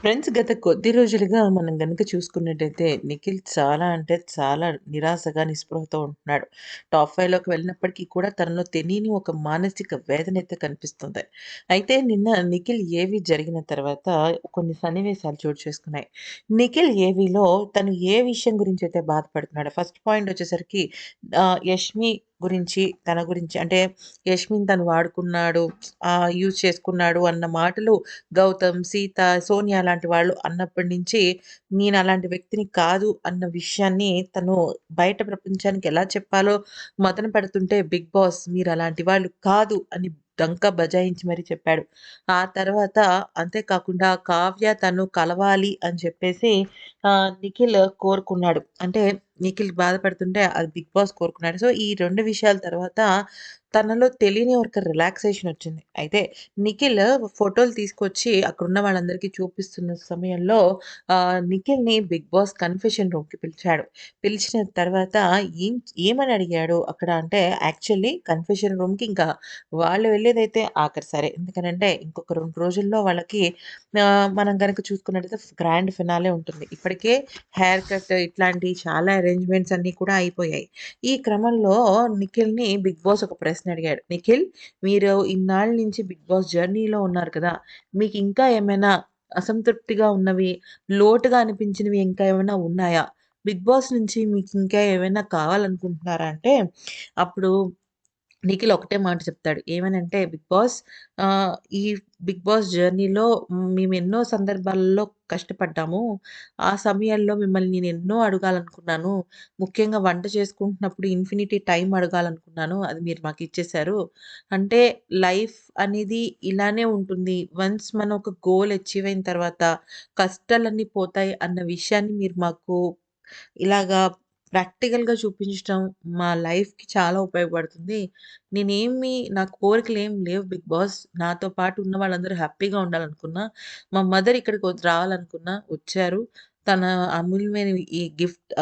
Friends గత కొద్ది రోజులుగా మనం గనుక చూసుకున్నట్టయితే నిఖిల్ చాలా అంటే చాలా నిరాశగా, నిస్పృహతో ఉంటున్నాడు. టాప్ 5లోకి వెళ్ళినప్పటికీ కూడా తనలో తెలియని ఒక మానసిక వేదనైతే కనిపిస్తుంది. అయితే నిన్న నిఖిల్ ఏవి జరిగిన తర్వాత కొన్ని సన్నివేశాలు చోటు చేసుకున్నాయి. నిఖిల్ ఏవిలో తను ఏ విషయం గురించైతే బాధపడుతున్నాడో ఫస్ట్ పాయింట్ వచ్చేసరికి యష్మి గురించి, తన గురించి అంటే యష్మిని తను వాడుకున్నాడు, యూజ్ చేసుకున్నాడు అన్న మాటలు గౌతమ్, సీత, సోనియా లాంటి వాళ్ళు అన్నప్పటి నుంచి నేనలాంటి వ్యక్తిని కాదు అన్న విషయాన్ని తను బయట ప్రపంచానికి ఎలా చెప్పాలో మదన పడుతుంటే 'బిగ్ బాస్' మీరలాంటి వాళ్ళు కాదు అని డంకా బజాయించి మరీ చెప్పాడు. ఆ తర్వాత అంతే కాకుండా కావ్య తను కలవాలి అని చెప్పేసి నిఖిల్ కోరుకున్నాడు. అంటే నిఖిల్ బాధపడుతుంటే అది 'బిగ్ బాస్' కోరుకున్నాడు. సో, ఈ 2 విషయాల తర్వాత తనలో తెలియని ఒక రిలాక్సేషన్ వచ్చింది. అయితే నిఖిల్ ఫోటోలు తీసుకొచ్చి అక్కడున్న వాళ్ళందరికీ చూపిస్తున్న సమయంలో నిఖిల్‌ని 'బిగ్ బాస్' కన్ఫెషన్ రూమ్‌కి పిలిచాడు. పిలిచిన తర్వాత ఏం ఏమని అడిగాడు అక్కడ అంటే యాక్చువల్లీ కన్ఫెషన్ రూమ్‌కి ఇంకా వాళ్ళు వెళ్ళేదైతే ఆఖరి సరే. ఎందుకనంటే ఇంకొక 2 రోజుల్లో వాళ్ళకి మనం గనక చూసుకున్నట్టయితే గ్రాండ్ ఫినాలే ఉంటుంది. ఇప్పటికే హెయిర్ కట్ ఇట్లాంటి చాలా అరేంజ్‌మెంట్స్ అన్నీ కూడా అయిపోయాయి. ఈ క్రమంలో నిఖిల్‌ని 'బిగ్ బాస్' ఒక ప్రశ్న అడిగాడు. నిఖిల్, మీరు ఇన్నాళ్ళ నుంచి 'బిగ్ బాస్' జర్నీలో ఉన్నారు కదా! మీకింకా ఏమైనా అసంతృప్తిగా ఉన్నవి, లోటుగా అనిపించినవి ఇంకా ఏమైనా ఉన్నాయా? 'బిగ్ బాస్' నుంచి మీకింకా ఏమైనా కావాలనుకుంటున్నారా? అంటే అప్పుడు నిఖిల్ ఒకటే మాట చెప్తాడు. ఏమనంటే ఈ 'బిగ్ బాస్' జర్నీలో మేమెన్నో సందర్భాలలో కష్టపడ్డాము. ఆ సమయాల్లో మిమ్మల్ని నేనెన్నో అడగాలనుకున్నాను. ముఖ్యంగా వంట చేసుకుంటున్నప్పుడు ఇన్ఫినిటీ టైమ్ అడగాలనుకున్నాను. అది మీరు మాకిచ్చేశారు. అంటే లైఫ్ అనేది ఇలానే ఉంటుంది. వన్స్ మనం ఒక గోల్ అచీవ్ అయిన తర్వాత కష్టాలన్నీ పోతాయి అన్న విషయాన్ని మీరు మాకు ఇలాగా ప్రాక్టికల్‌గా చూపించటం మా లైఫ్‌కి చాలా ఉపయోగపడుతుంది. నా కోరికలేమి లేవు 'బిగ్ బాస్.' నాతో పాటు ఉన్న వాళ్ళందరూ హ్యాపీగా ఉండాలనుకున్నా. మా మదర్ ఇక్కడికి రావాలనుకున్నా వచ్చారు. తన అమూల్యమైన ఈ గిఫ్ట్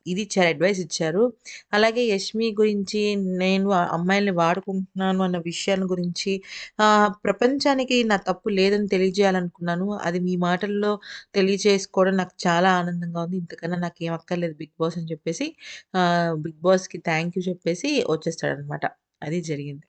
ఇదిచ్చారు, అడ్వైస్ ఇచ్చారు. అలాగే 'యష్మి' గురించి నేను ఆ అమ్మాయిల్ని వాడుకుంటున్నాను అన్న విషయాల గురించి ప్రపంచానికి నా తప్పు లేదని తెలియజేయాలనుకున్నాను. అది మీ మాటల్లో తెలియజేసుకోవడం నాకు చాలా ఆనందంగా ఉంది. ఇంతకన్నా నాకేం అక్కర్లేదు 'బిగ్ బాస్' అని చెప్పేసి 'బిగ్ బాస్‌కి' థాంక్ యూ చెప్పేసి వచ్చేస్తాడనమాట. అది జరిగింది.